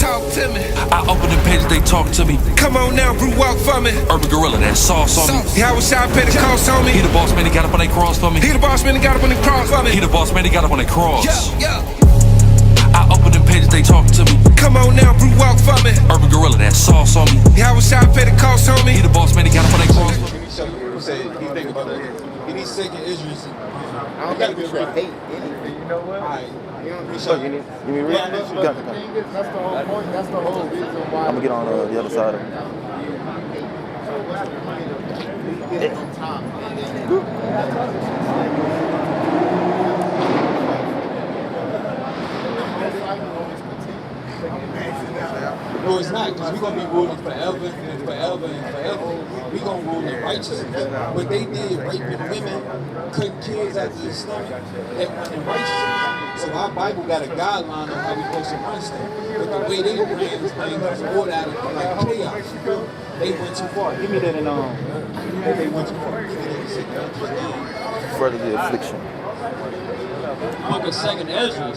talk to me. I open the pages, they talk to me. Come on now, Brew, walk for me. Urban Gorilla, that sauce on me. How was I pay the cost on me? He the boss man, he got up on that cross for me. He the boss man, he got up on the cross for me. He the boss man, he got up on that cross. Yeah. I open the pages, they talk to me. Come on now, Brew, walk for me. Urban Gorilla, that sauce on me. How was I pay the cost on me? He the boss man, he got up on that cross. Let me show you what he said. He think about that. He needs second Israel. I don't gotta be able to hate anything. You know what? All right. Let me show you. You mean read? That's the whole point. That's the whole reason why. I'm gonna get on the other side of it. No, it's not, because we're going to be ruling forever and forever and forever. We're going to rule in righteousness. But they did raping women, cutting kids out of the stomach, that went in righteousness. So our Bible got a guideline on how we're supposed to run stuff. But the way they ran this thing was ordered out of like chaos. They went too far. Give me that and they went too far. Further the affliction. Book of 2nd Ezra,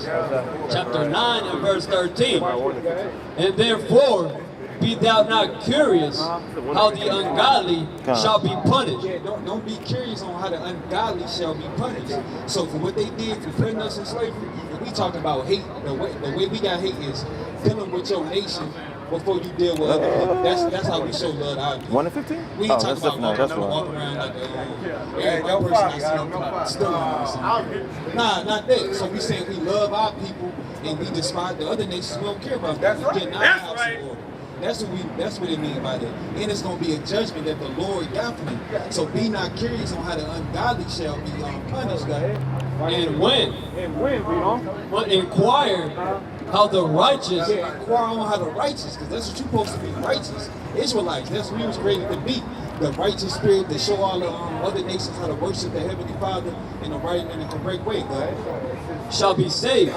chapter 9 and verse 13. And therefore, be thou not curious how the ungodly shall be punished. Yeah, don't be curious on how the ungodly shall be punished. So for what they did for putting us in slavery, if we talk about hate, the way we got hate is dealing with your nation before you deal with other people. That's how we show love to our people. 1 and 15? We ain't talking about walking around like every white person I see them still Nah, not that. So we saying we love our people and we despise the other nations. We don't care about them. We getting our house in order. That's what it means by that. And it's going to be a judgment that the Lord got for them. So be not curious on how the ungodly shall be punished, God. And when but inquire how the righteous inquire on how the righteous, because that's what you're supposed to be, righteous. Israelites, that's what we was created to be. The righteous spirit to show all the other nations how to worship the Heavenly Father in the right and the correct way, go ahead. shall be saved,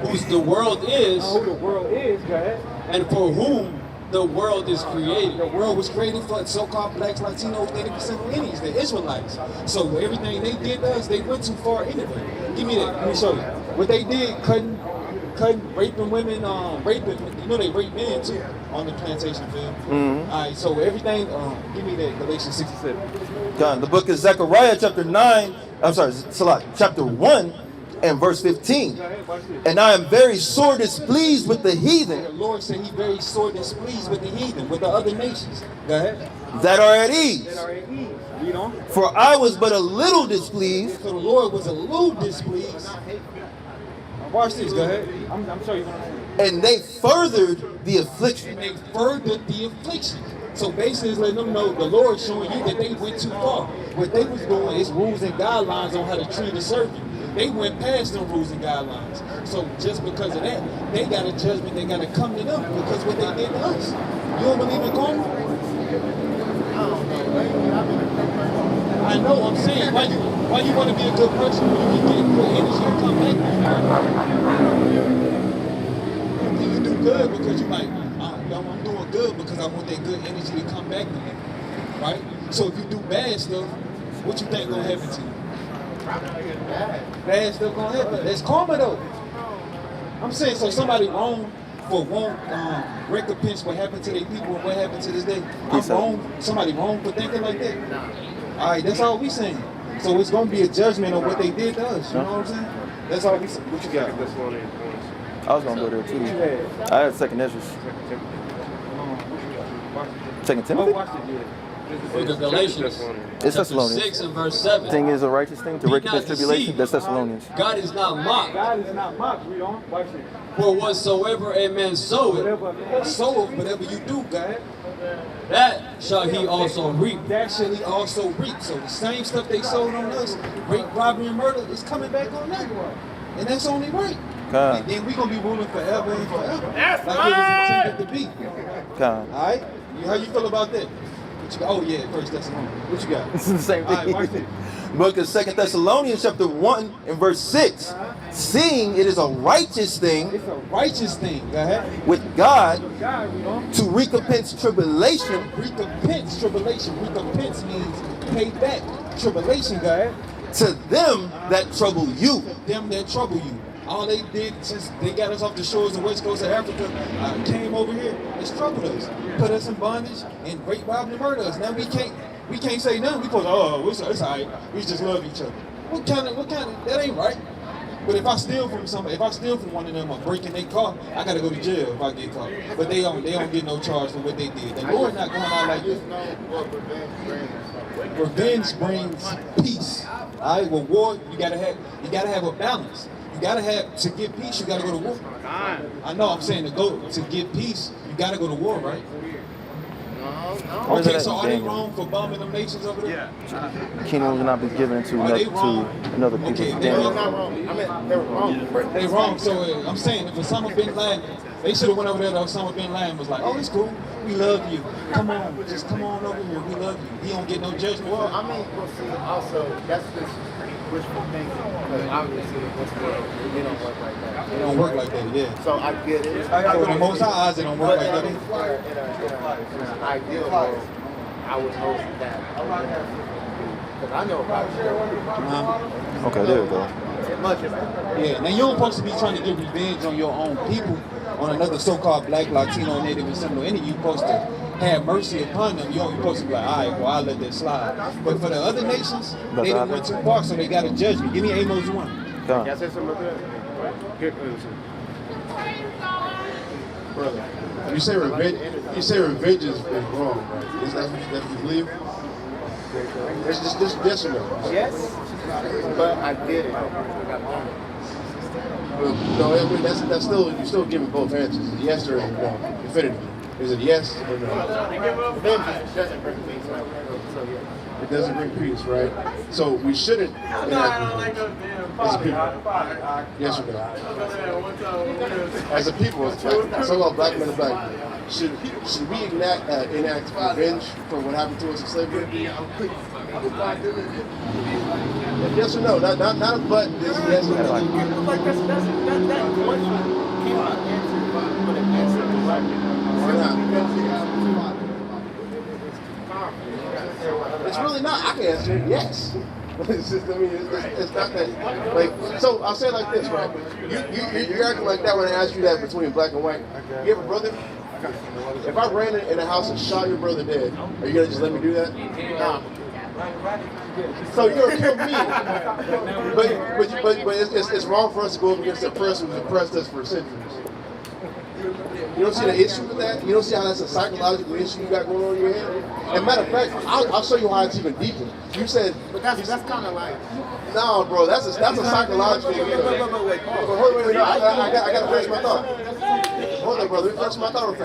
whose the world is, Who the world is, go ahead. and for whom the world is created. The world was created for so-called blacks, Latinos, 80% of Indians, the Israelites. So everything they did to us, they went too far anyway. Give me that, let me show you. What they did, cutting, raping women, you know they rape men too on the plantation field. All right, so everything, give me that, Galatians 67. God, the book of Zechariah, chapter 9, I'm sorry, Salah, chapter 1 and verse 15. And I am very sore displeased with the heathen. The Lord said He very sore displeased with the heathen, with the other nations. Go ahead. That are at ease. That are at ease. Read on. For I was but a little displeased. So the Lord was a little displeased. Watch this, go ahead. I'm sure you want to. And they furthered the affliction. And they furthered the affliction. So basically, it's letting them know the Lord showing you that they went too far. What they was doing is rules and guidelines on how to treat a servant. They went past them rules and guidelines. So just because of that, they got a judgment. They got to come to them because what they did to us. You don't believe in karma? I know. I'm saying, why you want to be a good person when you can get good energy and come back? You do good because you like, I'm doing good because I want that good energy to come back to me, right? So if you do bad stuff, what you think gonna happen to you? Bad stuff gonna happen. That's karma though. I'm saying, so somebody wrong for won't recompense what happened to their people and what happened to this day. I'm wrong. Somebody wrong for thinking like that. All right, that's all we saying. So it's gonna be a judgment on what they did to us. You know what I'm saying? That's all we saying. What you got? I was gonna go there too. I had 2nd Ezra. 2nd Timothy? Book of Galatians, It's chapter Thessalonians. 6 and verse 7. Thing is a righteous thing to Be recompense not tribulation. deceived. That's Thessalonians. God is not mocked. God is not mocked. Read on. Watch it. For whatsoever a man soweth, Whatever you do, God, that shall he also reap. that shall he also reap. So the same stuff they sowed on us, rape, robbery, and murder, is coming back on them. And that's only right. God. And then we're going to be ruling forever and forever. That's like it was intended to be. God. All right? How you feel about that? Oh, yeah, First Thessalonians. What you got? It's the same thing. All right, watch this. Book of 2nd Thessalonians, chapter 1 and verse 6. Seeing it is a righteous thing It's a righteous thing. Go ahead. with God God, read on. to recompense tribulation Recompense, tribulation. Recompense means pay back. Tribulation, go ahead. to them that trouble you. Them that trouble you. All they did since they got us off the shores of the west coast of Africa, came over here and struggled us, put us in bondage, and rape, rob, and murder us. Now we can't say nothing. We supposed it's all right. We just love each other. What kind of, that ain't right. But if I steal from somebody, if I steal from one of them or break in their car, I gotta go to jail if I get caught. But they don't get no charge for what they did. The Lord not going out like this. Revenge brings peace. All right, well, war, you gotta have a balance. You gotta have, to get peace, you gotta go to war. I know, I'm saying to get peace, you gotta go to war, right? Okay, so are they wrong for bombing them nations over there? The kingdom will not be given to another people. Okay, they're not wrong. I mean, they're wrong. They're wrong. So I'm saying if Osama bin Laden, they should have went over there to Osama bin Laden was like, oh, it's cool. We love you. Come on, just come on over here. We love you. He don't get no judgment. Well, I mean, we'll see. Also, that's just wishful thinking. Because obviously, in this world, it don't work like that. It don't work like that, yeah. So I get it. So the Most High eyes, it don't work like that. In an ideal world, I would hope that. Because I know about it. Okay, there we go. Much of it. Yeah, now you don't supposed to be trying to get revenge on your own people, on another so-called black, Latino, Native, and Seminole Indian. You're supposed to have mercy upon them. You're supposed to be like, all right, well, I'll let that slide. But for the other nations, they done went too far, so they got a judgment. Give me Amos 1. Come. Can I say something about that? Here, Brother, you say revenge is wrong, right? Is that what you believe? It's just yes or no? Yes, but I did it. No, that's still, you're still giving both answers. Yes or no, definitively. Is it yes or no? Revenge doesn't bring peace, right? So yeah. It doesn't bring peace, right? So we shouldn't enact revenge as a people. Yes or no? As a people, so about black men and black men. Should we enact revenge for what happened to us in slavery? Yes or no? Not a but. It's yes or no. Like that question cannot answer with an answer directly. Why not? It's really not. I can answer it. Yes. It's just, I mean, it's not that. Like, so I'll say it like this, right? You're acting like that when I ask you that between black and white. You have a brother? If I ran in a house and shot your brother dead, are you gonna just let me do that? No. So you're gonna kill me, but it's wrong for us to go up against a person who's oppressed us for centuries. You don't see the issue with that? You don't see how that's a psychological issue you got going on in your head? And matter of fact, I'll show you how it's even deeper. You said, but that's kind of like. No, bro, that's a psychological issue. Wait, no, I gotta finish my thought. Hold on, brother. Let me finish my thought.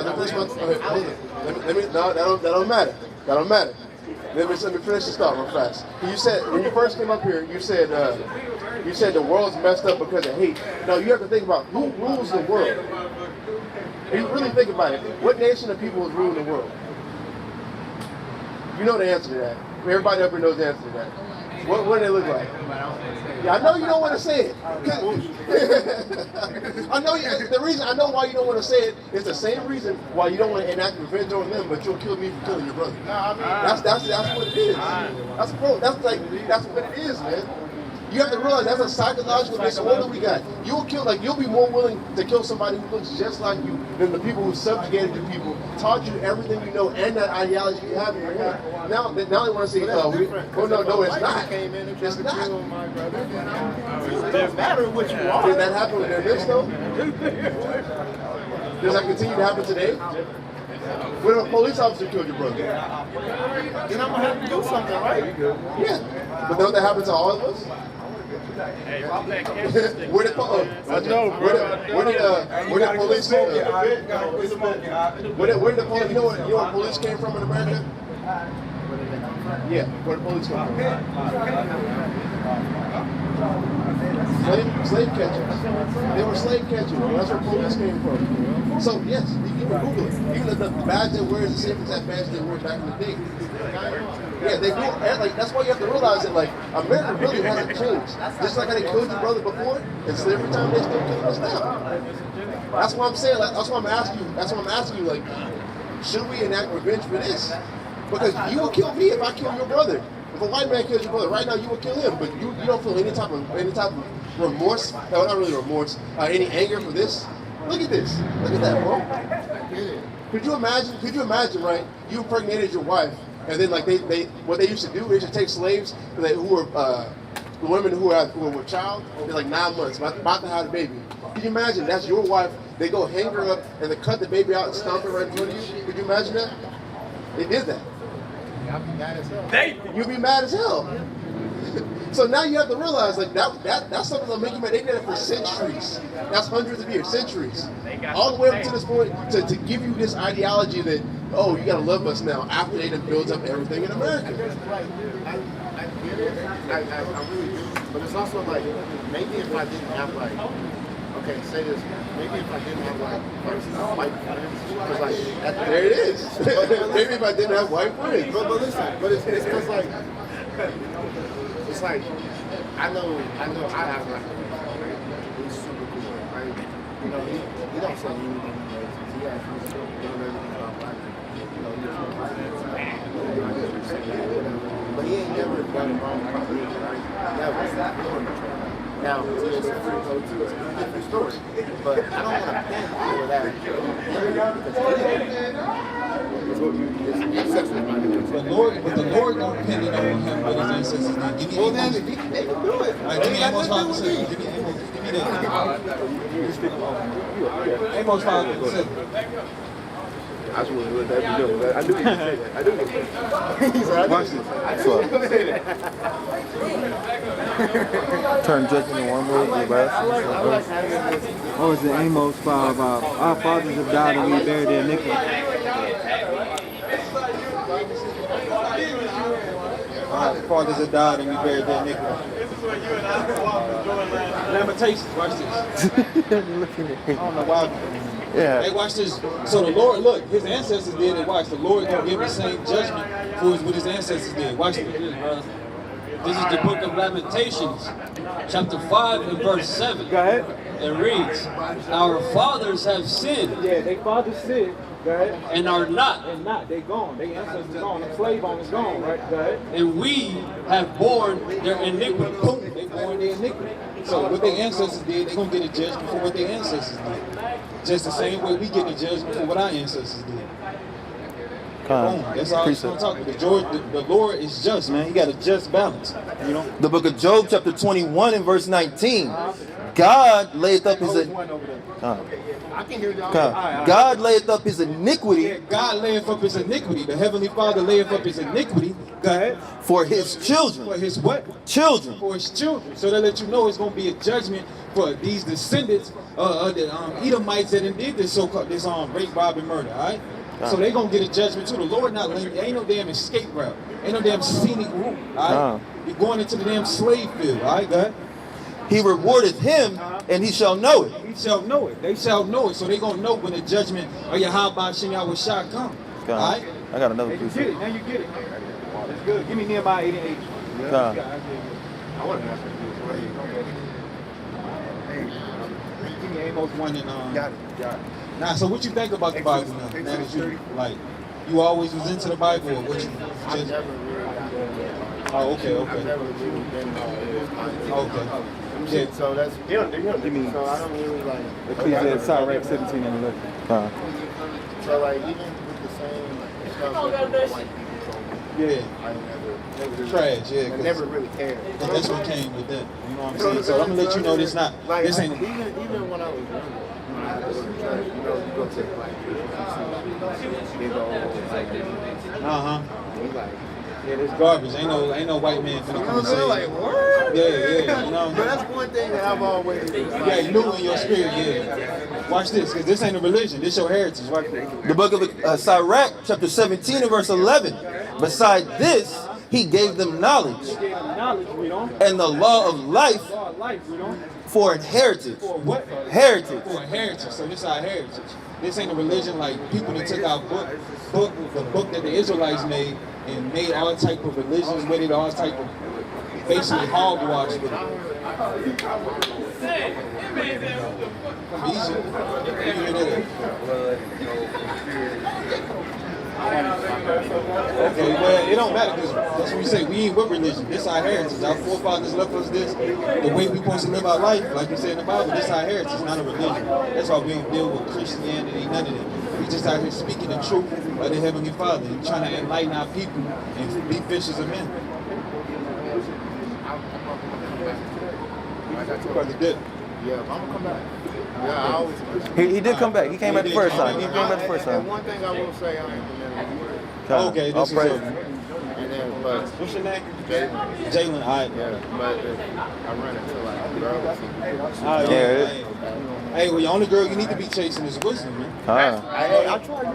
That don't matter. That don't matter. Let me finish this thought real fast. You said when you first came up here, you said the world's messed up because of hate. Now you have to think about who rules the world. If you really think about it, what nation of people is ruling the world? You know the answer to that. Everybody up here knows the answer to that. What do they look like? Yeah, I know you don't want to say it. I know the reason I know why you don't want to say it is the same reason why you don't want to enact revenge on them, but you'll kill me for killing your brother. That's what it is. That's what it is, man. You have to realize that's a psychological disorder we got. You'll be more willing to kill somebody who looks just like you than the people who subjugated the people, taught you everything you know, and that ideology you have in your head. Now they want to say, no, it's not. It's not. It doesn't matter what you are. Did that happen with their lips, though? Does that continue to happen today? What if a police officer killed your brother? Then I'm going to have to do something, right? Yeah. But don't that happen to all of us? Where did police you know where police came from in America? Yeah, where the police come from? Slave catchers. They were slave catchers. That's where police came from. So yes, you can Google it. Even the badge they wear is the same exact badge they wore back in the day. Yeah, they do. Like that's why you have to realize that like America really hasn't changed. Just like how they killed your brother before, in slavery time they still killing us now. That's what I'm saying. Like, that's what I'm asking you. That's what I'm asking you. Like, should we enact revenge for this? Because you will kill me if I kill your brother. If a white man kills your brother, right now you will kill him. But you don't feel any type of remorse, no, not really remorse, any anger for this? Look at this. Look at that, bro. Could you imagine, right? You impregnated your wife, and then like what they used to do, they used to take slaves who were the women who were with child, they're like 9 months, about to have a baby. Can you imagine that's your wife? They go hang her up and they cut the baby out and stomp it right in front of you. Could you imagine that? They did that. You'd be mad as hell. So now you have to realize, like that's something that'll make you mad. They did it for centuries. That's hundreds of years, centuries. All the way up to this point to give you this ideology that, oh, you gotta love us now after they done built up everything in America. I get it. I really do. But it's also like, maybe if I didn't have like, okay, say this, maybe if I didn't have like white friends, because like, There it is. Maybe if I didn't have white friends. But listen, but it's because like, it's like, I know I have like, he's super cool, right? You know, he don't say anything racist. He actually does everything about black people. You know, he's but he ain't never done wrong by me, right? Never. Now, it's a different story. But I don't want to pin all of that. But the Lord don't pin it on him what his ancestors did. Give me Amos. They can do it. All right, give me Amos 5%. Give me that. Amos 5%. I just want to let that be known. I knew you would say that. I knew you would say that. Watch this. Turn judgment in one way, the rest. What was it, Amos 5 about? Our fathers have died and we buried their iniquity. Our fathers have died and we buried their iniquity. Lamentations, watch this. I don't know why. Yeah. Hey, watch this. So the Lord, look, his ancestors did it. Watch, the Lord gonna give the same judgment for what his ancestors did. Watch this, brother. This is the book of Lamentations, chapter 5 and verse 7. Go ahead. It reads, our fathers have sinned. Yeah, they fathers sinned. Go ahead. And are not. And not, they gone. They ancestors gone. The slave owners gone, right? Go ahead. And we have borne their iniquity. Boom, they borne their iniquity. So what their ancestors did, they're going to get a judgment for what their ancestors did. Just the same way we get a judgment for what our ancestors did. Boom. That's all I'm talking about. The Lord is just, man. He got a just balance. You know? The book of Job, chapter 21 and verse 19. God layeth up his God layeth up his iniquity. God layeth up his iniquity. The Heavenly Father layeth up his iniquity. Go ahead. For his children. For his what? Children. For his children. So they let you know it's going to be a judgment for these descendants of the Edomites that did this so-called rape, rob, and murder. All right. So they're going to get a judgment too. The Lord not letting you. Ain't no damn escape route. Ain't no damn scenic route. All right. You're going into the damn slave field. All right. Go ahead. He rewardeth him, and he shall know it. He shall know it. They shall know it. So they're going to know when the judgment of Yahweh Shem Yahweh Shah come. All right? I got another You piece. get it. Now you get it. That's good. Give me Nehemiah 8 and 8. I want to ask you Give me Amos 1 and Got it. Nah, so what you think about the Bible now? Now that you like, you always was into the Bible, or what you just? Oh, okay. Okay. Yeah, so that's Give me so I don't really like SICARRI 17 and 11. so like even with the same stuff that white people told me, Yeah. I never Trash, yeah. I never really cared. And that's what came with that. You know what I'm saying? So I'm gonna let you know this not. Like This ain't. even when I was younger, when I had to go to church, you go to like big old like Yeah, this garbage. Ain't no white man finna come and say. like what? Yeah. You know. But that's one thing that I've always Yeah, you knew in your spirit. Yeah. Watch this, cause this ain't a religion. This your heritage. Watch this. The book of SICARRI, chapter 17 and verse 11. Beside this, he gave them knowledge and the law of life for an heritage. For what? Heritage. For a heritage. So this our heritage. This ain't a religion like people that took our the book that the Israelites made and made all type of religions with it, all type of basically hogwash with it. From Egypt. Okay, well, it don't matter because that's what we say. We ain't with religion. This our heritage. Our forefathers left us this. The way we supposed to live our life, like we say in the Bible, this our heritage, not a religion. That's why we don't deal with Christianity, none of that. We just out here speaking the truth of the Heavenly Father and trying to enlighten our people and be fishers of men. Brother did. Yeah, I'm gonna come back. Yeah, I always. He did come back. He came back the first time. He came back the first time. And one thing I will say, I'm implementing. Okay, this is praise. it. And then, but What's your name? Jalen. Jalen. All right. Yeah, but I run into like girls. All right, Yeah. Hey, well, the only girl you need to be chasing is wisdom, man. I try.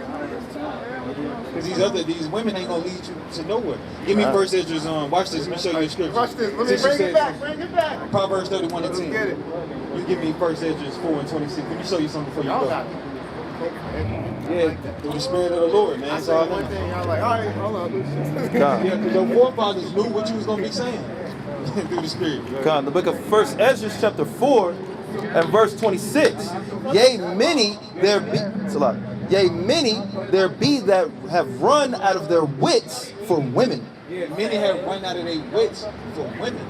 Because these women ain't gonna lead you to nowhere. Give me First Esdras. Watch this. Let me show you the scripture. Watch this. Let me Since you bring said- it back. Bring it back. Proverbs 31 and 10. Let's get it. You give me First Esdras 4 and 26. Let me show you something before you Y'all go. got Yeah, through the Spirit of the Lord, man. I That's all I said one know. thing, y'all like, all right, hold on. Yeah, because your forefathers knew what you was gonna be saying through the Spirit. The book of First Ezra, chapter 4, and verse 26. Yea, many there be. It's a lot. Yea, many there be that have run out of their wits for women. Yeah, many have run out of their wits for women.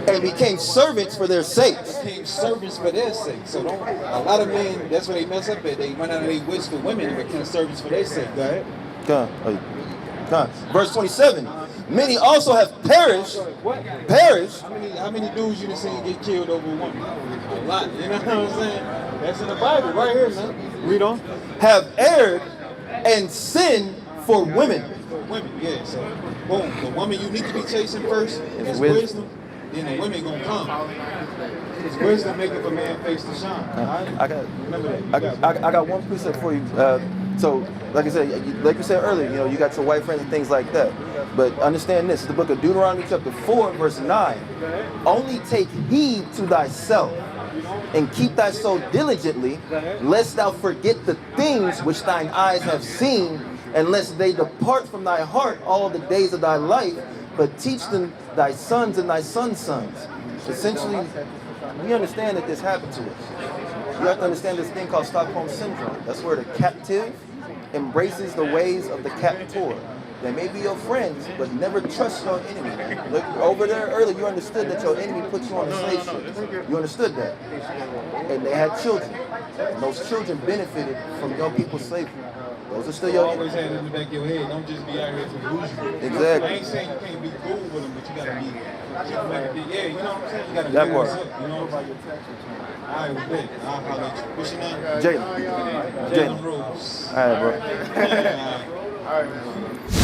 And became servants for their sakes. Became servants for their sake. So don't. A lot of men, that's where they mess up at. They run out of their wits for women and become servants for their sake. Go ahead. Verse 27. Many also have perished. How many dudes you done seen get killed over a woman? A lot. You know what I'm saying? That's in the Bible right here, man. Read on. Have erred and sinned for women. Women, yeah. So, boom. The woman you need to be chasing first is wisdom. Then the women gonna come. Because wisdom maketh a man face to shine. Right? I got. Remember that. I got one precept for you. So, like I said, like you said earlier, you know, you got your white friends and things like that. But understand this: the book of Deuteronomy, chapter 4, verse 9. Only take heed to thyself, and keep thy soul diligently, lest thou forget the things which thine eyes have seen, and lest they depart from thy heart all the days of thy life, but teach them thy sons and thy sons' sons. Essentially, we understand that this happened to us. You have to understand this thing called Stockholm syndrome. That's where the captive embraces the ways of the captor. They may be your friends, but never trust your enemy. Look, over there earlier, you understood that your enemy put you on the slave ship. You understood that. And they had children. And those children benefited from your people's slavery. Those are still You your always enemies. have it in the back of your head. Don't just be out here to lose you. Exactly. I ain't saying you can't be cool with them, but you gotta be. Yeah, you know what I'm saying? You gotta That be part. up, you know? All right, well, bet. I'll holler at you. What's your name? Jalen. Jalen Rose. All right, bro. All right. All right, man.